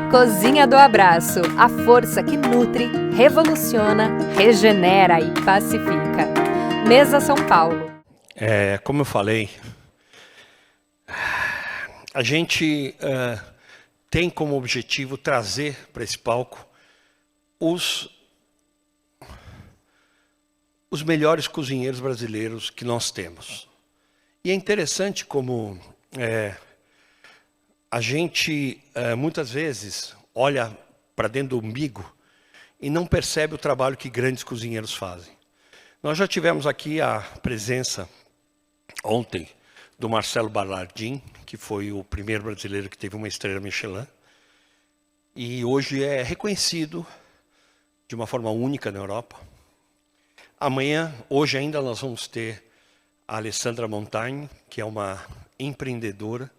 Cozinha do Abraço, a força que nutre, revoluciona, regenera e pacifica. Mesa São Paulo. Como eu falei, a gente tem como objetivo trazer para esse palco os melhores cozinheiros brasileiros que nós temos. E é interessante como a gente muitas vezes olha para dentro do umbigo e não percebe o trabalho que grandes cozinheiros fazem. Nós já tivemos aqui a presença ontem do Marcelo Ballardin, que foi o primeiro brasileiro que teve uma estrela Michelin, e hoje é reconhecido de uma forma única na Europa. Hoje ainda nós vamos ter a Alessandra Montagne, que é uma empreendedora,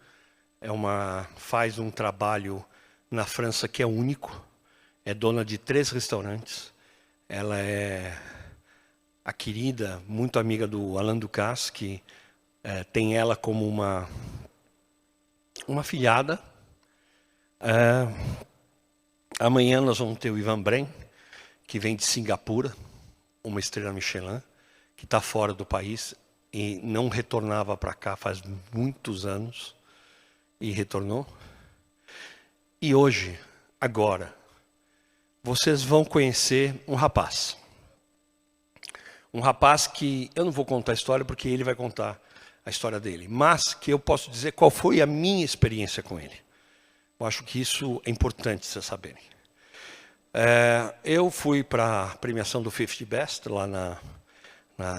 faz um trabalho na França que é único, é dona de 3 restaurantes, ela é a querida, muito amiga do Alain Ducasse, que tem ela como uma filhada. Amanhã nós vamos ter o Ivan Bren, que vem de Singapura, uma estrela Michelin, que está fora do país e não retornava para cá faz muitos anos, e retornou. E hoje, agora, vocês vão conhecer um rapaz. Um rapaz que eu não vou contar a história, porque ele vai contar a história dele, mas que eu posso dizer qual foi a minha experiência com ele. Eu acho que isso é importante vocês saberem. Eu fui para a premiação do 50 Best, lá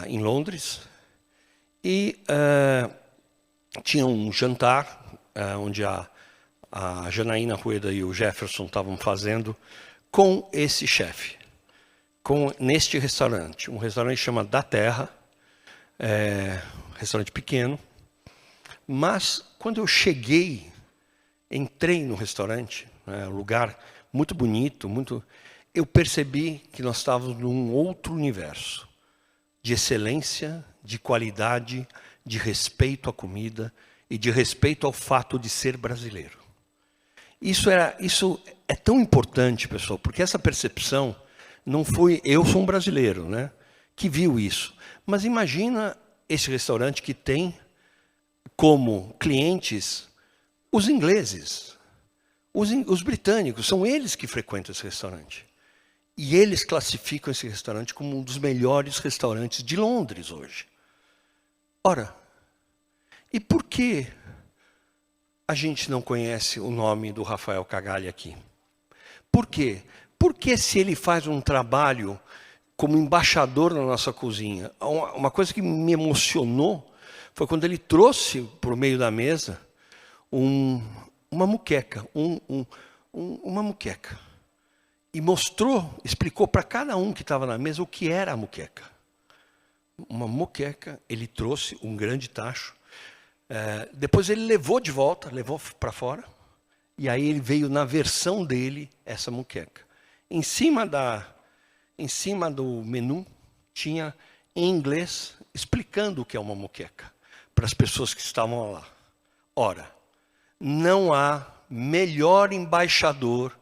em Londres, e tinha um jantar, onde a Janaína Rueda e o Jefferson estavam fazendo com esse chefe, neste restaurante. Um restaurante que chama Da Terra, restaurante pequeno, mas quando eu cheguei, entrei no restaurante, um lugar muito bonito, eu percebi que nós estávamos num outro universo, de excelência, de qualidade, de respeito à comida e de respeito ao fato de ser brasileiro. Isso é tão importante, pessoal, porque essa percepção não foi eu sou um brasileiro, né, que viu isso. Mas imagina esse restaurante que tem como clientes os ingleses, os britânicos, são eles que frequentam esse restaurante. E eles classificam esse restaurante como um dos melhores restaurantes de Londres hoje. Ora, e por que a gente não conhece o nome do Rafael Cagalli aqui? Por quê? Porque se ele faz um trabalho como embaixador na nossa cozinha, uma coisa que me emocionou foi quando ele trouxe para o meio da mesa uma muqueca, uma muqueca. E explicou para cada um que estava na mesa o que era a muqueca. Uma muqueca, ele trouxe um grande tacho. Depois ele levou de volta, levou para fora. E aí ele veio na versão dele, essa muqueca. Em cima do menu, tinha em inglês, explicando o que é uma muqueca, para as pessoas que estavam lá. Ora, não há melhor embaixador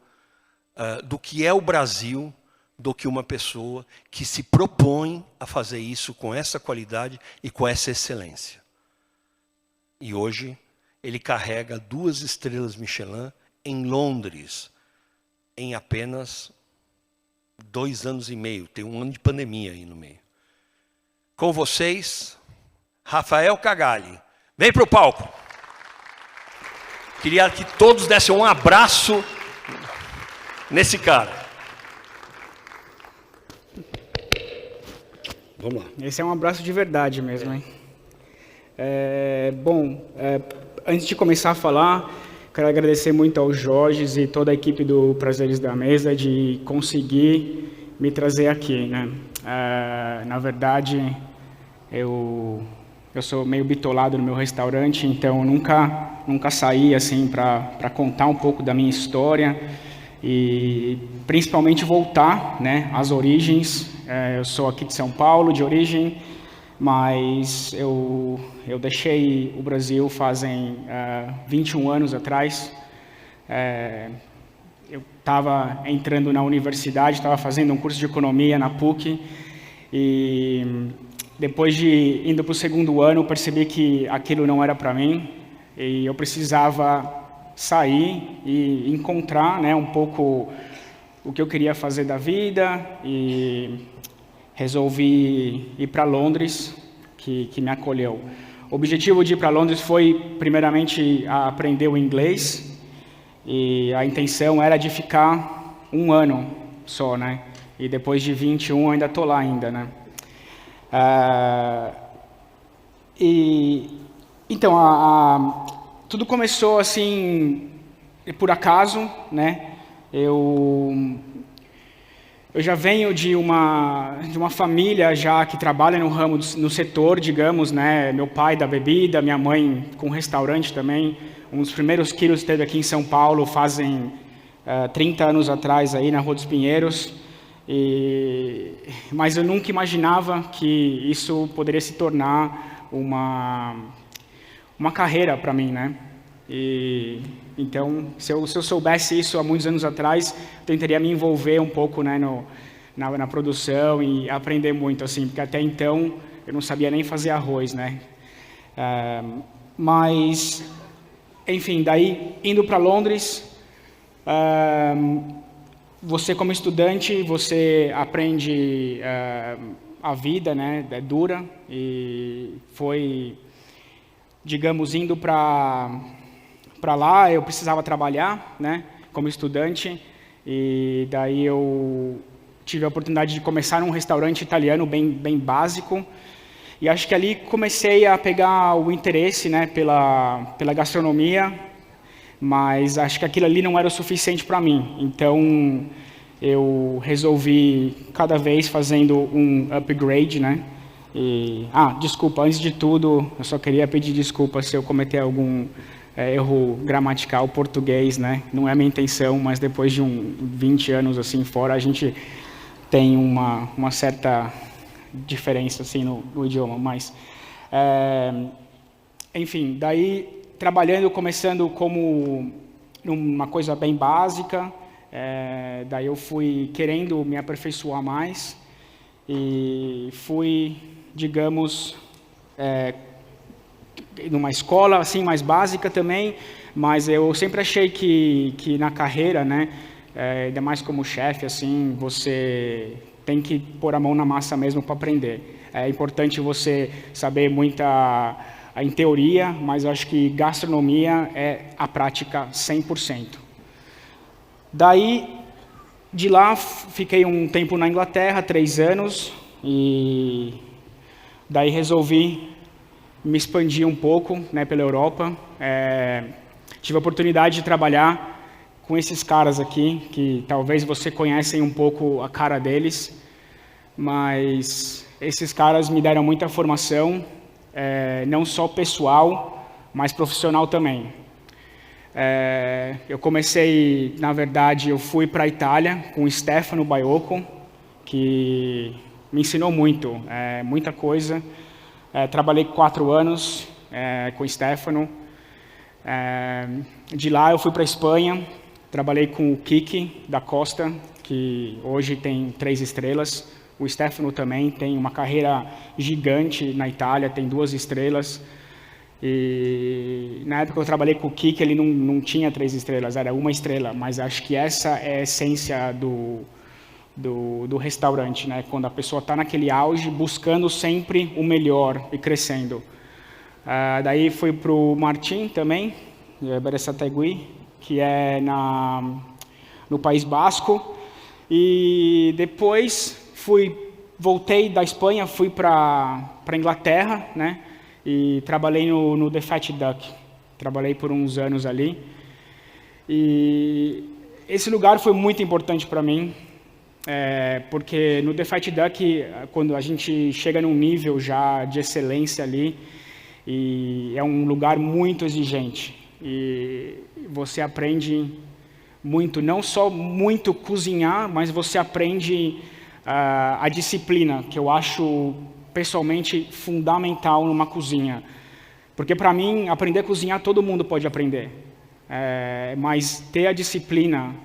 do que é o Brasil, do que uma pessoa que se propõe a fazer isso com essa qualidade e com essa excelência. E hoje ele carrega 2 estrelas Michelin em Londres, em apenas 2 anos e meio. Tem 1 ano de pandemia aí no meio. Com vocês, Rafael Cagalli. Vem para o palco. Queria que todos dessem um abraço nesse cara. Vamos lá. Esse é um abraço de verdade mesmo, hein? Antes de começar a falar, quero agradecer muito ao Jorge e toda a equipe do Prazeres da Mesa de conseguir me trazer aqui, né? Na verdade, eu sou meio bitolado no meu restaurante, então nunca saí assim para contar um pouco da minha história e principalmente voltar, né, às origens. Eu sou aqui de São Paulo, de origem, mas eu deixei o Brasil fazem 21 anos atrás. eu estava entrando na universidade, estava fazendo um curso de economia na PUC, e depois de indo para o segundo ano, percebi que aquilo não era para mim, e eu precisava sair e encontrar, né, um pouco o que eu queria fazer da vida, e resolvi ir para Londres, que me acolheu. O objetivo de ir para Londres foi, primeiramente, aprender o inglês, e a intenção era de ficar 1 ano só, né? E depois de 21 eu ainda estou lá ainda, né? Então, tudo começou assim, por acaso, né? Eu já venho de uma família já que trabalha no ramo, no setor, digamos, né? Meu pai da bebida, minha mãe com restaurante também. Um dos primeiros quilos que teve aqui em São Paulo fazem 30 anos atrás, aí na Rua dos Pinheiros. Mas eu nunca imaginava que isso poderia se tornar uma carreira para mim, né? Então, se eu soubesse isso há muitos anos atrás, eu tentaria me envolver um pouco, né, na produção e aprender muito, assim, porque até então eu não sabia nem fazer arroz, né? Mas, enfim, daí indo para Londres, você como estudante, você aprende a vida, né? É dura, e foi, digamos, indo para lá, eu precisava trabalhar, né, como estudante, e daí eu tive a oportunidade de começar num restaurante italiano bem básico, e acho que ali comecei a pegar o interesse, né, pela gastronomia, mas acho que aquilo ali não era o suficiente para mim, então eu resolvi cada vez fazendo um upgrade, né. Desculpa, antes de tudo, eu só queria pedir desculpa se eu cometer algum erro gramatical português, né? Não é minha intenção, mas depois de 20 anos assim fora, a gente tem uma certa diferença assim no idioma. Mas, enfim, daí trabalhando, começando como uma coisa bem básica, daí eu fui querendo me aperfeiçoar mais e fui, digamos, numa escola assim mais básica também, mas eu sempre achei que na carreira, né, ainda mais como chefe, assim, você tem que pôr a mão na massa mesmo para aprender. É importante você saber muita em teoria, mas eu acho que gastronomia é a prática 100%. Daí, de lá, fiquei um tempo na Inglaterra, 3 anos, e daí resolvi me expandir um pouco, né, pela Europa. Tive a oportunidade de trabalhar com esses caras aqui, que talvez você conhecem um pouco a cara deles, mas esses caras me deram muita formação, não só pessoal, mas profissional também. Eu comecei, na verdade, eu fui para a Itália com o Stefano Baiocco, que me ensinou muito, muita coisa. Trabalhei 4 anos com o Stefano. De lá eu fui para a Espanha, trabalhei com o Kiki da Costa, que hoje tem 3 estrelas. O Stefano também tem uma carreira gigante na Itália, tem 2 estrelas. E na época que eu trabalhei com o Kiki, ele não tinha 3 estrelas, era 1 estrela, mas acho que essa é a essência do restaurante, né? Quando a pessoa está naquele auge, buscando sempre o melhor e crescendo. Daí fui para o Martin também, Berasategui, que é no País Basco, e depois voltei da Espanha, fui para a Inglaterra, né? E trabalhei no The Fat Duck, trabalhei por uns anos ali, e esse lugar foi muito importante para mim, porque no The Fat Duck, quando a gente chega num nível já de excelência ali, e é um lugar muito exigente, e você aprende muito, não só muito cozinhar, mas você aprende a disciplina, que eu acho pessoalmente fundamental numa cozinha. Porque para mim, aprender a cozinhar todo mundo pode aprender, mas ter a disciplina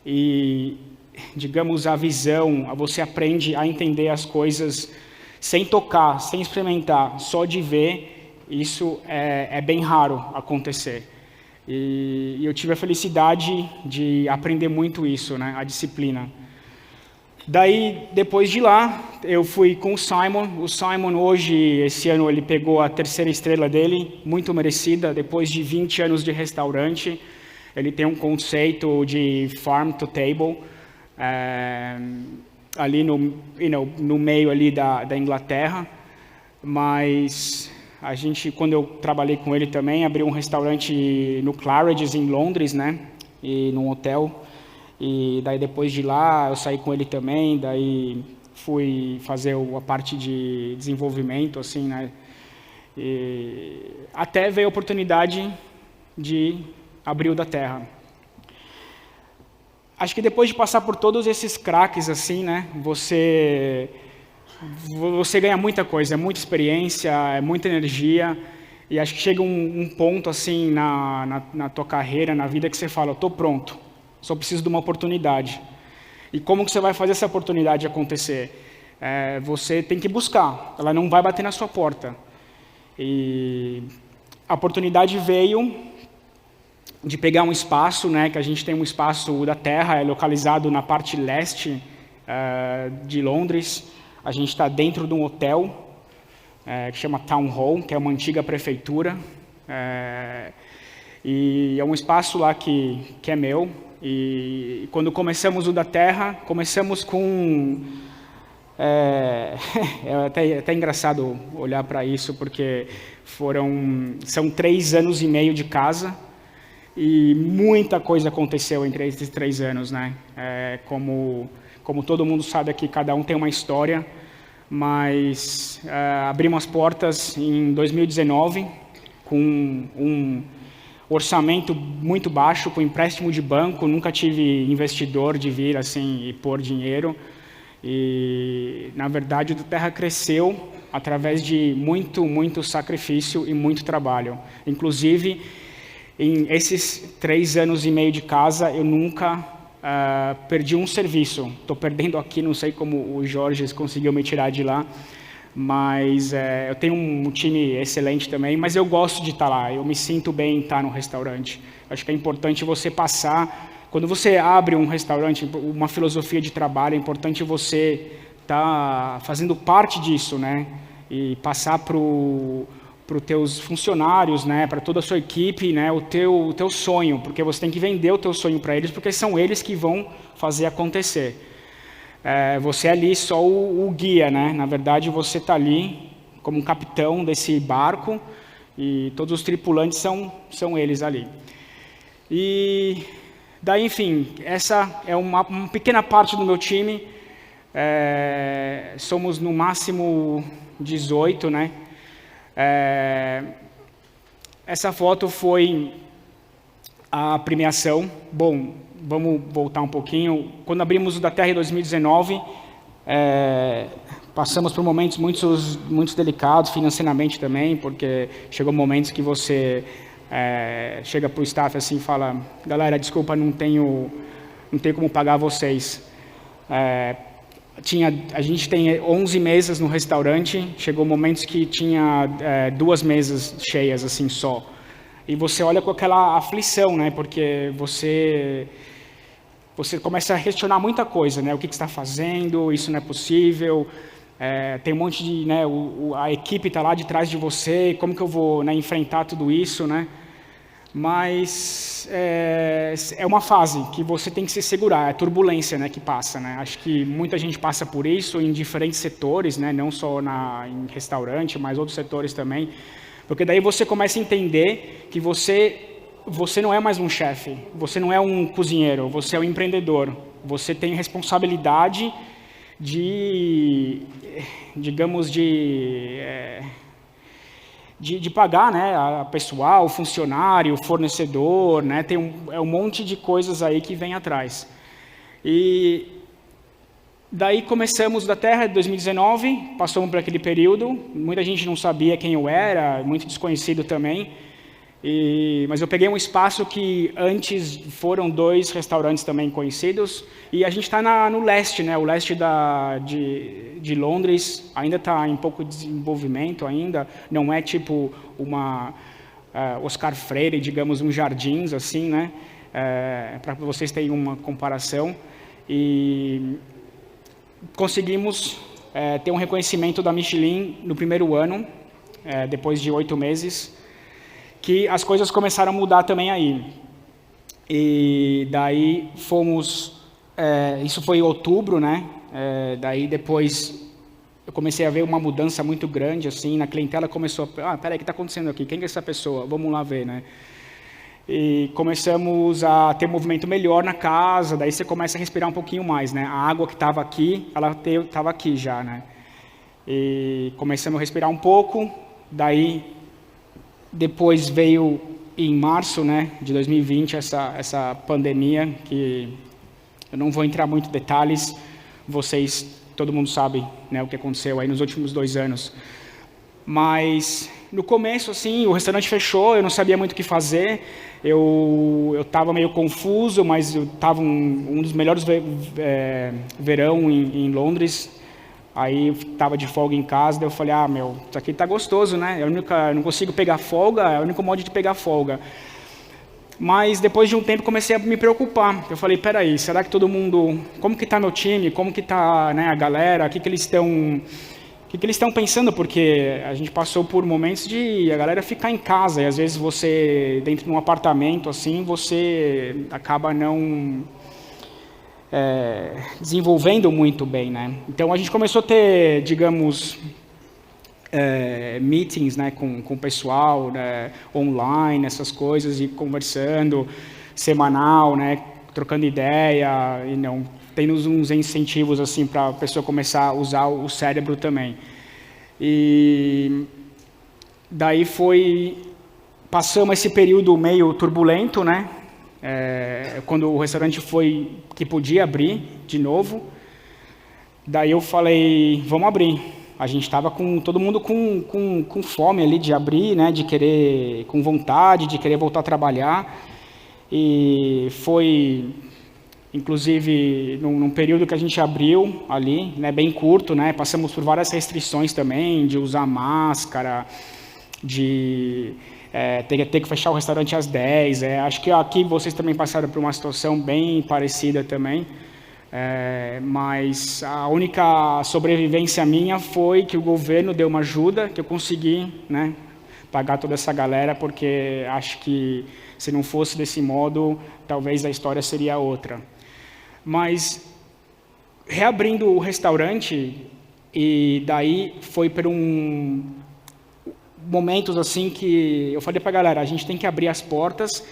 e, digamos, a visão, você aprende a entender as coisas sem tocar, sem experimentar, só de ver, isso é bem raro acontecer. E eu tive a felicidade de aprender muito isso, né, a disciplina. Daí, depois de lá, eu fui com o Simon. O Simon, hoje, esse ano, ele pegou a 3ª estrela dele, muito merecida, depois de 20 anos de restaurante. Ele tem um conceito de farm to table, ali no meio ali da Inglaterra. Mas a gente, quando eu trabalhei com ele também, abriu um restaurante no Claridge's, em Londres, né? E num hotel. E daí depois de lá eu saí com ele também, daí fui fazer a parte de desenvolvimento, assim, né? E até veio a oportunidade de abrir o da Terra. Acho que depois de passar por todos esses craques, assim, né? Você ganha muita coisa, é muita experiência, é muita energia. E acho que chega um ponto, assim, na tua carreira, na vida, que você fala, eu estou pronto. Só preciso de uma oportunidade. E como que você vai fazer essa oportunidade acontecer? Você tem que buscar. Ela não vai bater na sua porta. E a oportunidade veio de pegar um espaço, né? Que a gente tem um espaço da Terra, é localizado na parte leste de Londres. A gente está dentro de um hotel que chama Town Hall, que é uma antiga prefeitura. E é um espaço lá que é meu. E quando começamos o da Terra, começamos com... é até engraçado olhar para isso, porque são 3 anos e meio de casa e muita coisa aconteceu entre esses 3 anos, né? Como todo mundo sabe aqui, cada um tem uma história, mas abrimos as portas em 2019 com um orçamento muito baixo, com empréstimo de banco, nunca tive investidor de vir assim e pôr dinheiro. E, na verdade, o da Terra cresceu através de muito sacrifício e muito trabalho. Inclusive, em esses 3 anos e meio de casa, eu nunca perdi um serviço. Estou perdendo aqui, não sei como o Jorge conseguiu me tirar de lá. Mas eu tenho um time excelente também, mas eu gosto de estar lá, eu me sinto bem em estar no restaurante. Acho que é importante você passar, quando você abre um restaurante, uma filosofia de trabalho, é importante você estar fazendo parte disso, né? E passar para os teus funcionários, né? Para toda a sua equipe, né? O teu sonho, porque você tem que vender o teu sonho para eles, porque são eles que vão fazer acontecer. Você é ali só o guia, né? Na verdade, você está ali como um capitão desse barco e todos os tripulantes são eles ali. E daí, enfim, essa é uma pequena parte do meu time. Somos no máximo 18, né? Essa foto foi a premiação. Bom, vamos voltar um pouquinho. Quando abrimos o da Terra em 2019, passamos por momentos muito delicados, financeiramente também, porque chegou momentos que você chega para o staff assim e fala, galera, desculpa, não tenho como pagar vocês. A gente tem 11 mesas no restaurante, chegou momentos que tinha 2 mesas cheias assim só. E você olha com aquela aflição, né? Porque você começa a questionar muita coisa, né? O que você está fazendo? Isso não é possível. Tem um monte de, né? A equipe está lá de trás de você. Como que eu vou, né, enfrentar tudo isso, né? Mas é uma fase que você tem que se segurar. É a turbulência, né, que passa, né? Acho que muita gente passa por isso em diferentes setores, né? Não só em restaurante, mas outros setores também. Porque daí você começa a entender que você não é mais um chefe, você não é um cozinheiro, você é um empreendedor. Você tem responsabilidade de pagar, né, a pessoal, o funcionário, o fornecedor, né? Tem um monte de coisas aí que vem atrás. E daí começamos da Terra em 2019, passamos por aquele período, muita gente não sabia quem eu era, muito desconhecido também. Mas eu peguei um espaço que antes foram 2 restaurantes também conhecidos, e a gente está no leste, né? O leste de Londres ainda está em pouco desenvolvimento ainda, não é tipo uma Oscar Freire, digamos, um Jardins, assim, né? Para vocês terem uma comparação. E conseguimos ter um reconhecimento da Michelin no primeiro ano, depois de 8 meses, que as coisas começaram a mudar também aí. E daí fomos... isso foi em outubro, né? Daí depois eu comecei a ver uma mudança muito grande, assim, na clientela começou a... peraí, o que está acontecendo aqui? Quem é essa pessoa? Vamos lá ver, né? E começamos a ter um movimento melhor na casa, daí você começa a respirar um pouquinho mais, né? A água que estava aqui, ela estava aqui já, né? E começamos a respirar um pouco, daí... Depois veio, em março, né, de 2020, essa pandemia, que eu não vou entrar muito em detalhes, todo mundo sabe, né, o que aconteceu aí nos últimos 2 anos. Mas, no começo, assim, o restaurante fechou, eu não sabia muito o que fazer, eu estava meio confuso, mas eu estava um dos melhores verão em Londres. Aí eu estava de folga em casa, daí eu falei, isso aqui tá gostoso, né? Eu não consigo pegar folga, é o único modo de pegar folga. Mas depois de um tempo comecei a me preocupar. Eu falei, peraí, será que todo mundo... Como que está meu time? Como que está, né, a galera? O que eles estão pensando? Porque a gente passou por momentos de a galera ficar em casa. E às vezes você, dentro de um apartamento, assim, você acaba não... desenvolvendo muito bem, né? Então a gente começou a ter, digamos, meetings, né, com o pessoal, né, online, essas coisas, e conversando, semanal, né, trocando ideia, e não tendo uns incentivos assim para a pessoa começar a usar o cérebro também. E daí passamos esse período meio turbulento, né? Quando o restaurante foi que podia abrir de novo, daí eu falei, vamos abrir. A gente estava com todo mundo com fome ali de abrir, né, de querer, com vontade de querer voltar a trabalhar. E foi, inclusive, num período que a gente abriu ali, né, bem curto, né, passamos por várias restrições também, de usar máscara, de ter que fechar o restaurante às 10. Acho que aqui vocês também passaram por uma situação bem parecida também. Mas a única sobrevivência minha foi que o governo deu uma ajuda, que eu consegui, né, pagar toda essa galera, porque acho que se não fosse desse modo, talvez a história seria outra. Mas reabrindo o restaurante, e daí foi por momentos assim que eu falei para a galera, a gente tem que abrir as portas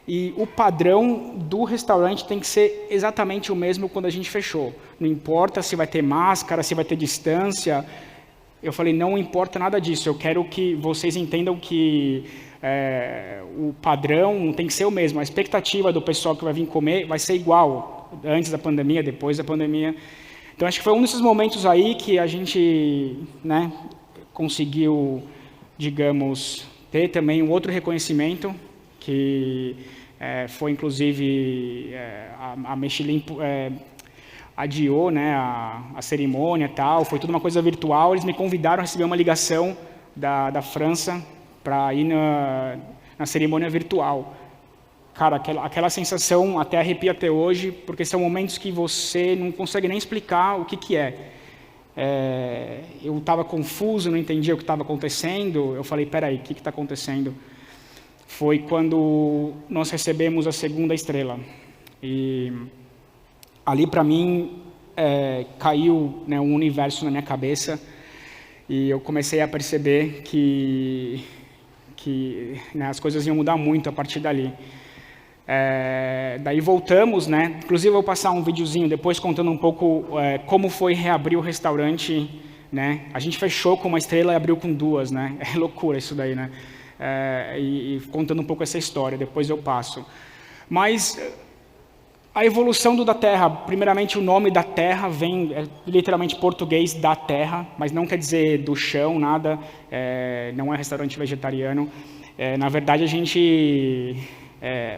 e o padrão do restaurante tem que ser exatamente o mesmo quando a gente fechou. Não importa se vai ter máscara, se vai ter distância. Eu falei, não importa nada disso, eu quero que vocês entendam que o padrão tem que ser o mesmo. A expectativa do pessoal que vai vir comer vai ser igual, antes da pandemia, depois da pandemia. Então, acho que foi um desses momentos aí que a gente, né, conseguiu, digamos, ter também um outro reconhecimento, que foi, inclusive, a Michelin adiou, né, a cerimônia e tal, foi tudo uma coisa virtual. Eles me convidaram a receber uma ligação da França para ir na cerimônia virtual. Cara, aquela sensação até arrepia até hoje, porque são momentos que você não consegue nem explicar o que é. Eu estava confuso, não entendia o que estava acontecendo. Eu falei, peraí, o que está acontecendo? Foi quando nós recebemos a segunda estrela. E ali, para mim, caiu, né, um universo na minha cabeça, e eu comecei a perceber que né, as coisas iam mudar muito a partir dali. Daí voltamos, né? Inclusive eu vou passar um videozinho depois contando um pouco como foi reabrir o restaurante, né? A gente fechou com uma estrela e abriu com 2, né? É loucura isso daí, né? E contando um pouco essa história, depois eu passo. Mas a evolução da terra, primeiramente o nome da terra vem literalmente português da terra, mas não quer dizer do chão, nada, não é restaurante vegetariano. Na verdade, a gente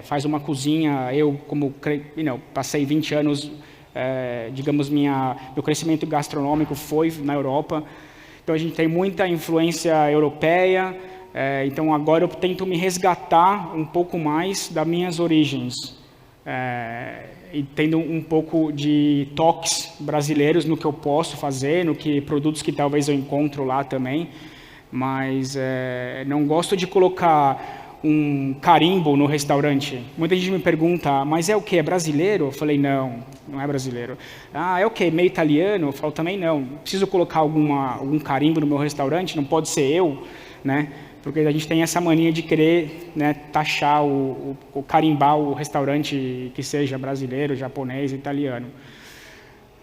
faz uma cozinha. Eu, como passei 20 anos, digamos, meu crescimento gastronômico foi na Europa. Então, a gente tem muita influência europeia. Então, agora eu tento me resgatar um pouco mais das minhas origens. E tendo um pouco de toques brasileiros no que eu posso fazer, produtos que talvez eu encontro lá também. Mas não gosto de colocar um carimbo no restaurante. Muita gente me pergunta, mas é o quê? É brasileiro? Eu falei, não é brasileiro. É o quê? Meio italiano? Eu falo, também não. Preciso colocar algum carimbo no meu restaurante? Não pode ser eu, né? Porque a gente tem essa mania de querer, né, taxar, carimbar o restaurante que seja brasileiro, japonês, italiano.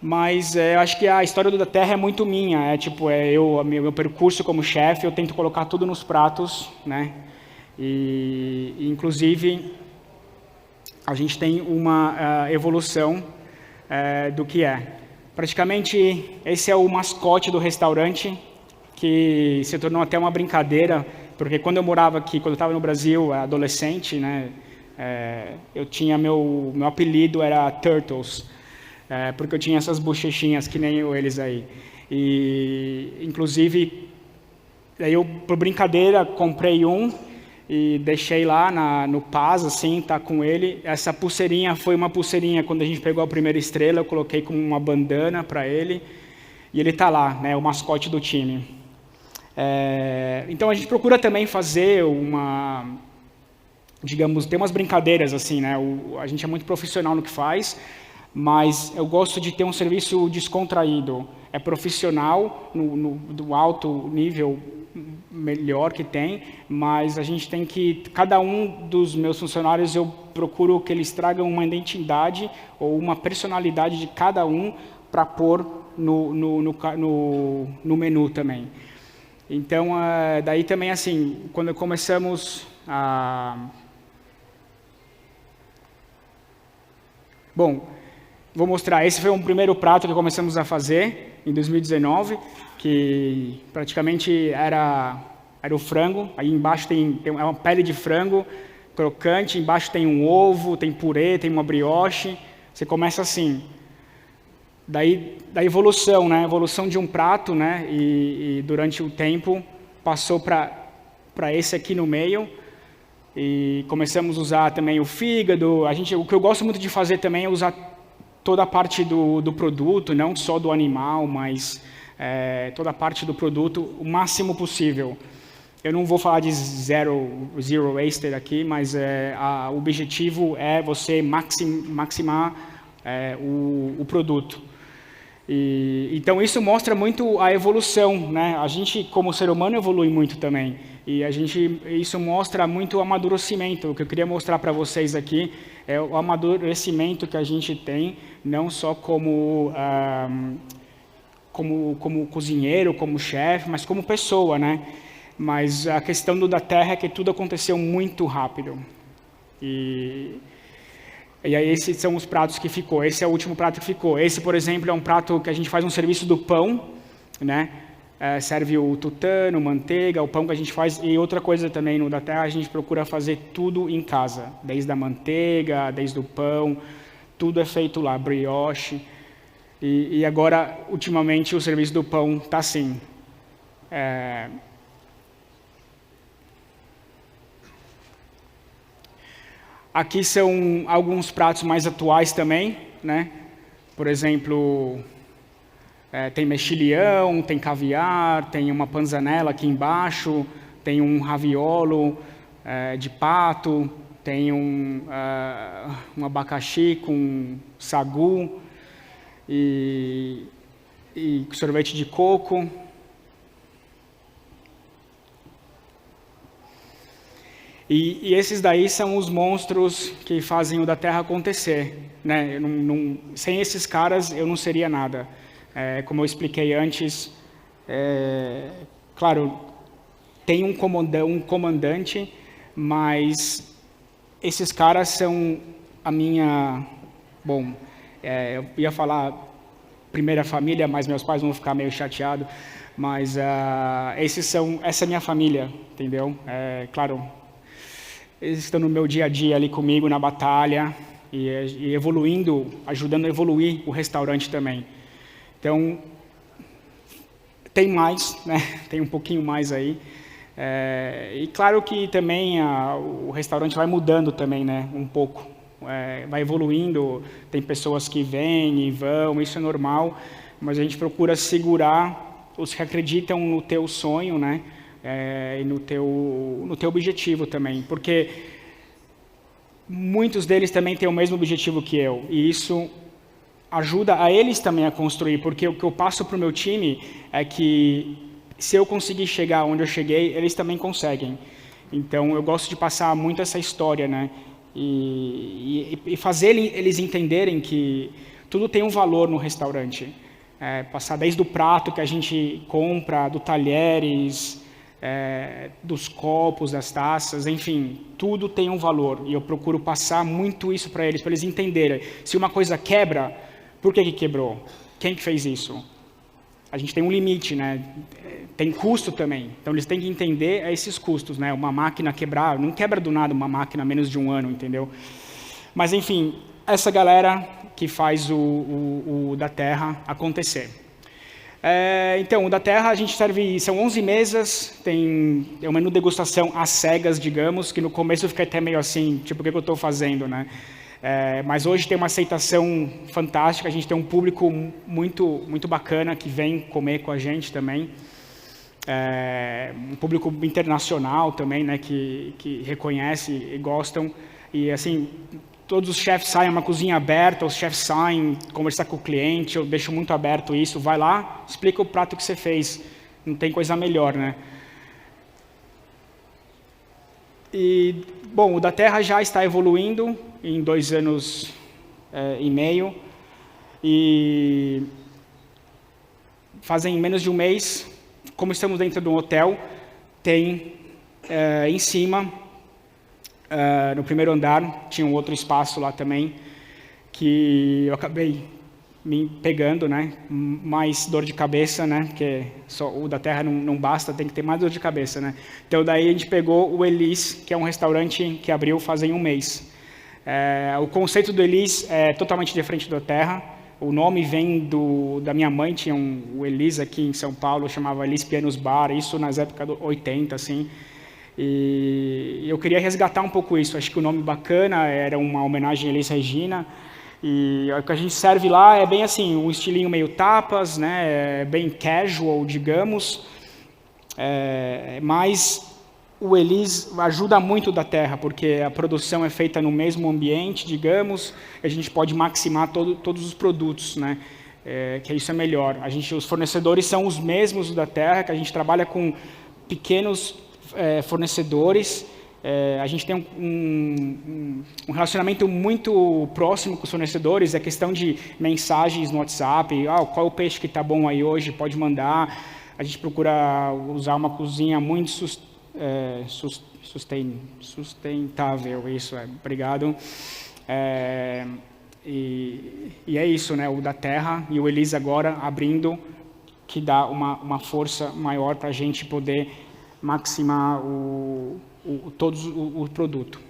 Mas eu acho que a história da terra é muito minha. Meu percurso como chefe, eu tento colocar tudo nos pratos, né? E inclusive, a gente tem uma evolução do que é. Praticamente, esse é o mascote do restaurante, que se tornou até uma brincadeira, porque quando eu morava aqui, quando eu estava no Brasil, adolescente, né, eu tinha meu apelido era Turtles, porque eu tinha essas bochechinhas que nem eles aí. E, inclusive, daí eu, por brincadeira, comprei um e deixei lá no Paz, assim, tá com ele. Essa pulseirinha foi uma pulseirinha, quando a gente pegou a primeira estrela, eu coloquei como uma bandana para ele, e ele está lá, né, o mascote do time. Então, a gente procura também fazer digamos, ter umas brincadeiras, assim, né? A gente é muito profissional no que faz, mas eu gosto de ter um serviço descontraído. É profissional, do alto nível melhor que tem, mas a gente tem que, cada um dos meus funcionários, eu procuro que eles tragam uma identidade ou uma personalidade de cada um para pôr no menu também. Então, daí também, assim, quando começamos a... Bom, vou mostrar. Esse foi um primeiro prato que começamos a fazer em 2019, que praticamente era o frango. Aí embaixo tem uma pele de frango crocante, embaixo tem um ovo, tem purê, tem uma brioche. Você começa assim. Daí, da evolução, né? Evolução de um prato, né? E durante o tempo passou para esse aqui no meio. E começamos a usar também o fígado. O que eu gosto muito de fazer também é usar toda a parte do produto, não só do animal, mas toda a parte do produto o máximo possível. Eu não vou falar de zero wasted aqui, mas o objetivo é você maximar o produto. Então, isso mostra muito a evolução, né? A gente, como ser humano, evolui muito também. E isso mostra muito o amadurecimento. O que eu queria mostrar para vocês aqui é o amadurecimento que a gente tem, não só como cozinheiro, como chefe, mas como pessoa, né? Mas a questão da terra é que tudo aconteceu muito rápido. E aí esses são os pratos que ficou. Esse é o último prato que ficou. Esse, por exemplo, é um prato que a gente faz um serviço do pão, né? Serve o tutano, manteiga, o pão que a gente faz. E outra coisa também no da terra, a gente procura fazer tudo em casa. Desde a manteiga, desde o pão, tudo é feito lá, brioche. E agora, ultimamente, o serviço do pão está assim. Aqui são alguns pratos mais atuais também, né? Por exemplo, tem mexilhão, tem caviar, tem uma panzanella aqui embaixo, tem um raviolo de pato, tem um abacaxi com sagu e sorvete de coco. E esses daí são os monstros que fazem o da Terra acontecer, né? Sem esses caras eu não seria nada. Como eu expliquei antes, claro, tem um comandante, mas esses caras são a minha... Bom, eu ia falar primeira família, mas meus pais vão ficar meio chateados. Mas essa é a minha família, entendeu? Claro... eles estão no meu dia a dia ali comigo na batalha e evoluindo, ajudando a evoluir o restaurante também. Então, tem mais, né? Tem um pouquinho mais aí. E claro que também o restaurante vai mudando também, né? Um pouco. Vai evoluindo, tem pessoas que vêm e vão, isso é normal, mas a gente procura segurar os que acreditam no teu sonho, né? E no teu objetivo também, porque muitos deles também têm o mesmo objetivo que eu, e isso ajuda a eles também a construir, porque o que eu passo para o meu time é que se eu conseguir chegar onde eu cheguei, eles também conseguem. Então, eu gosto de passar muito essa história, né? E fazer eles entenderem que tudo tem um valor no restaurante. Passar desde o prato que a gente compra, do talheres, dos copos, das taças, enfim, tudo tem um valor. E eu procuro passar muito isso para eles entenderem. Se uma coisa quebra, por que quebrou? Quem que fez isso? A gente tem um limite, né? Tem custo também. Então, eles têm que entender esses custos, né? Uma máquina quebrar, não quebra do nada uma máquina menos de um ano, entendeu? Mas, enfim, essa galera que faz o da Terra acontecer. Então, o da Terra, a gente serve, são 11 mesas, é um menu degustação às cegas, digamos, que no começo fica até meio assim, tipo, o que eu estou fazendo, né? Mas hoje tem uma aceitação fantástica, a gente tem um público muito, muito bacana que vem comer com a gente também. Um público internacional também, né, que reconhece e gostam. E assim, todos os chefs saem, uma cozinha aberta, os chefs saem, conversar com o cliente, eu deixo muito aberto isso. Vai lá, explica o prato que você fez, não tem coisa melhor, né? E, bom, o da Terra já está evoluindo em 2 anos e meio. E fazem menos de um mês, como estamos dentro de um hotel, tem em cima, no primeiro andar, tinha um outro espaço lá também, que eu acabei me pegando, né? Mais dor de cabeça, né? Porque só o da Terra não basta, tem que ter mais dor de cabeça, né? Então daí a gente pegou o Elis, que é um restaurante que abriu fazem um mês. O conceito do Elis é totalmente diferente do da Terra. O nome vem da minha mãe, tinha o Elis aqui em São Paulo, chamava Elis Pianos Bar, isso nas épocas do 80, assim. E eu queria resgatar um pouco isso, acho que o nome bacana, era uma homenagem a Elis Regina. E o que a gente serve lá é bem assim, um estilinho meio tapas, né, bem casual, digamos, mas o Elis ajuda muito da Terra, porque a produção é feita no mesmo ambiente, digamos, a gente pode maximar todos os produtos, né, que isso é melhor. Os fornecedores são os mesmos da Terra, que a gente trabalha com pequenos fornecedores. A gente tem um relacionamento muito próximo com os fornecedores, é questão de mensagens no WhatsApp, qual é o peixe que está bom aí hoje, pode mandar. A gente procura usar uma cozinha muito sustentável, isso, obrigado. E é isso, né, o da Terra e o Elis agora abrindo, que dá uma força maior para a gente poder maximar todo o produto.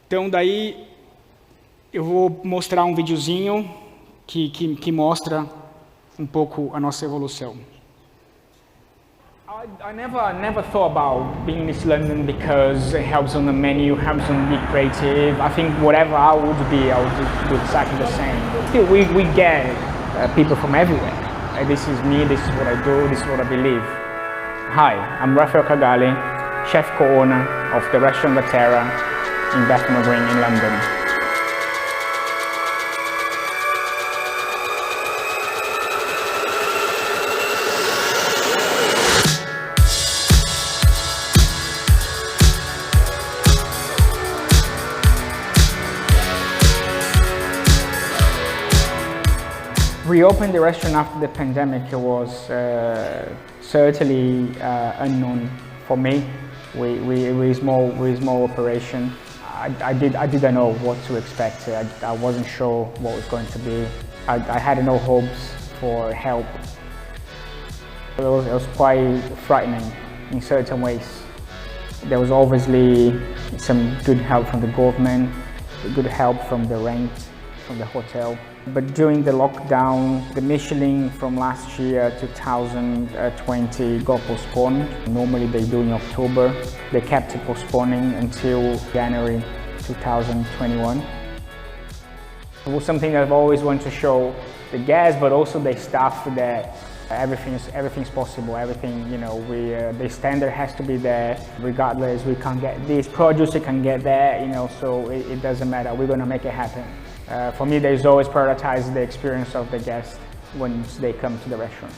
Então, daí, eu vou mostrar um videozinho que mostra um pouco a nossa evolução. I never thought about being in East London because it helps on the menu, helps on be creative. I think whatever I would do exactly the same. Still, we get people from everywhere. This is me, this is what I do, this is what I believe. Hi, I'm Rafael Cagali, chef co-owner of the restaurant La Terra in Bethnal Green in London. Reopening the restaurant after the pandemic was certainly unknown for me. It was more operation. I didn't know what to expect. I wasn't sure what it was going to be. I had no hopes for help. It was quite frightening in certain ways. There was obviously some good help from the government, good help from the rent, from the hotel. But during the lockdown, the Michelin from last year, 2020, got postponed. Normally they do in October. They kept it postponing until January 2021. It was something that I've always wanted to show the guests, but also the staff, that everything's possible. Everything, you know, the standard has to be there. Regardless, we can't get this produce, we can get that, you know. So it doesn't matter. We're gonna make it happen. For me, there's always prioritize the experience of the guests once they come to the restaurant.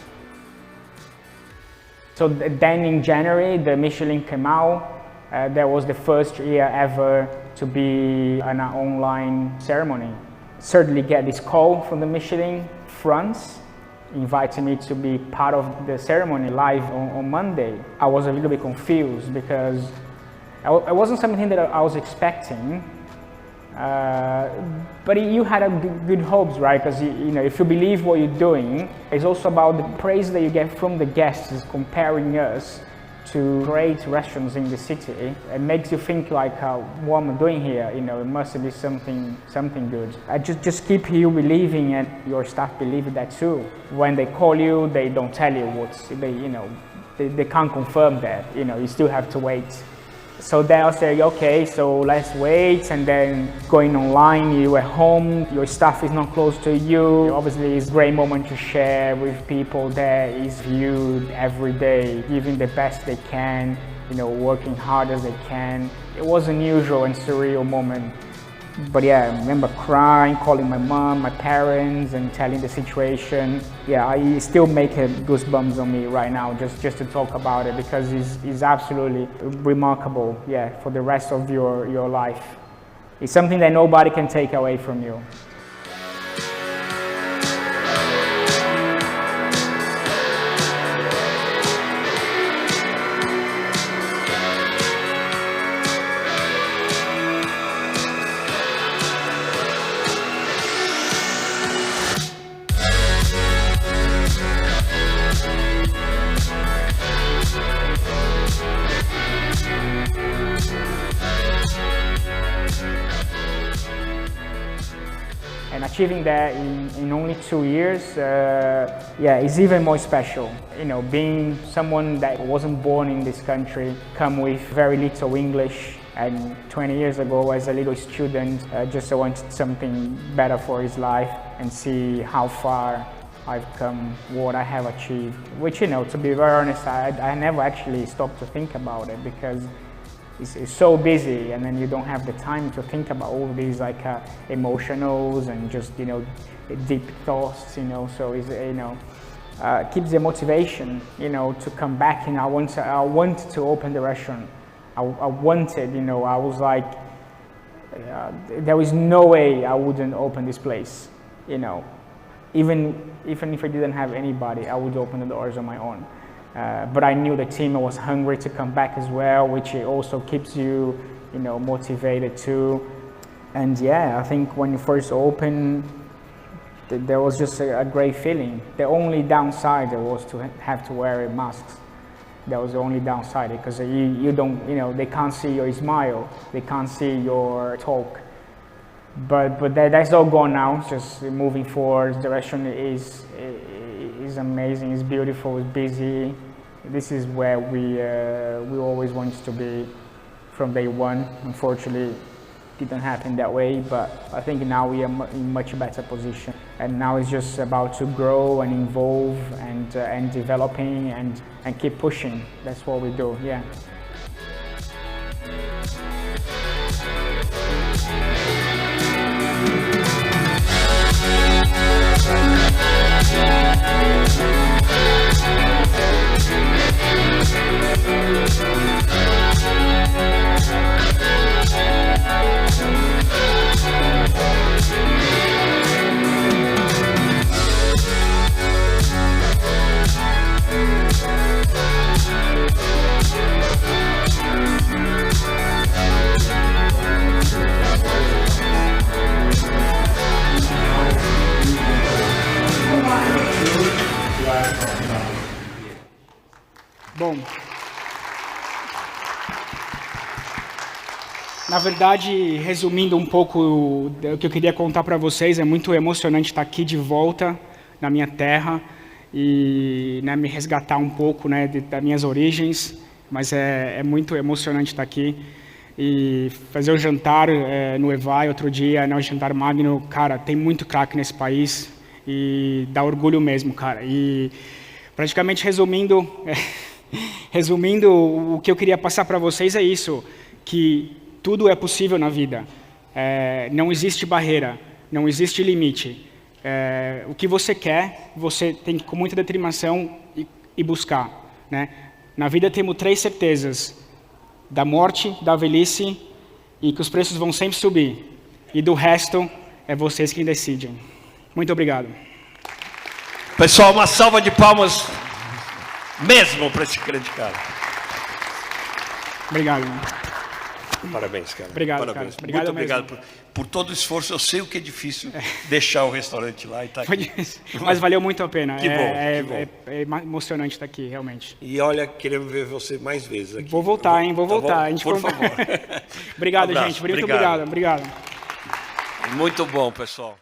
So then in January, the Michelin came out. That was the first year ever to be an online ceremony. Certainly get this call from the Michelin France, inviting me to be part of the ceremony live on Monday. I was a little bit confused because it wasn't something that I was expecting. But you had a good hopes, right? Because you know, if you believe what you're doing, it's also about the praise that you get from the guests, is comparing us to great restaurants in the city. It makes you think like, what am I doing here? You know, it must be something good. I just keep you believing, and your staff believe that too. When they call you, they don't tell you they can't confirm that. You know, you still have to wait. So they'll say, okay, so let's wait, and then going online, you at home, your staff is not close to you. Obviously, it's a great moment to share with people that is viewed every day, giving the best they can, you know, working hard as they can. It was an unusual and surreal moment. But yeah, I remember crying, calling my mom, my parents, and telling the situation. Yeah, I still make goosebumps on me right now just to talk about it, because it's absolutely remarkable, yeah, for the rest of your life. It's something that nobody can take away from you. And achieving that in only 2 years, yeah, it's even more special. You know, being someone that wasn't born in this country, come with very little English, and 20 years ago as a little student, just wanted something better for his life, and see how far I've come, what I have achieved. Which, you know, to be very honest, I never actually stopped to think about it, because it's so busy, and then you don't have the time to think about all these like emotionals and just, you know, deep thoughts, you know. So it's, you know, keeps the motivation, you know, to come back. And I wanted to open the restaurant. I wanted, you know, I was like, there was no way I wouldn't open this place, you know. Even if I didn't have anybody, I would open the doors on my own. But I knew the team was hungry to come back as well, which also keeps you, you know, motivated too. And yeah, I think when you first open, there was just a great feeling. The only downside was to have to wear masks. That was the only downside, because you don't, you know, they can't see your smile, they can't see your talk. But that's all gone now. Just moving forward, the restaurant is amazing, it's beautiful, it's busy. This is where we always wanted to be from day one. Unfortunately, it didn't happen that way, but I think now we are in much better position. And now it's just about to grow and evolve and developing and keep pushing. That's what we do, yeah. Bom, Na verdade, resumindo um pouco o que eu queria contar para vocês, é muito emocionante estar aqui de volta na minha terra e, né, me resgatar um pouco, né, das minhas origens, mas é muito emocionante estar aqui. E fazer o jantar no Evai outro dia, né, o jantar magno, cara, tem muito craque nesse país e dá orgulho mesmo, cara. E praticamente resumindo, o que eu queria passar para vocês é isso, que tudo é possível na vida. Não existe barreira, não existe limite. O que você quer, você tem que, com muita determinação, e buscar, né? Na vida temos 3 certezas: da morte, da velhice e que os preços vão sempre subir. E do resto, é vocês quem decidem. Muito obrigado. Pessoal, uma salva de palmas mesmo para esse grande cara. Obrigado. Parabéns, cara. Obrigado, Parabéns. cara. Obrigado. Muito obrigado por todo o esforço. Eu sei o que é difícil deixar o restaurante lá e estar aqui. Mas valeu muito a pena. Que bom. É emocionante estar aqui, realmente. E olha, queremos ver você mais vezes aqui. Vou voltar, hein? Vou voltar. Por favor. Obrigado, Um abraço. gente. Muito obrigado. Muito bom, pessoal.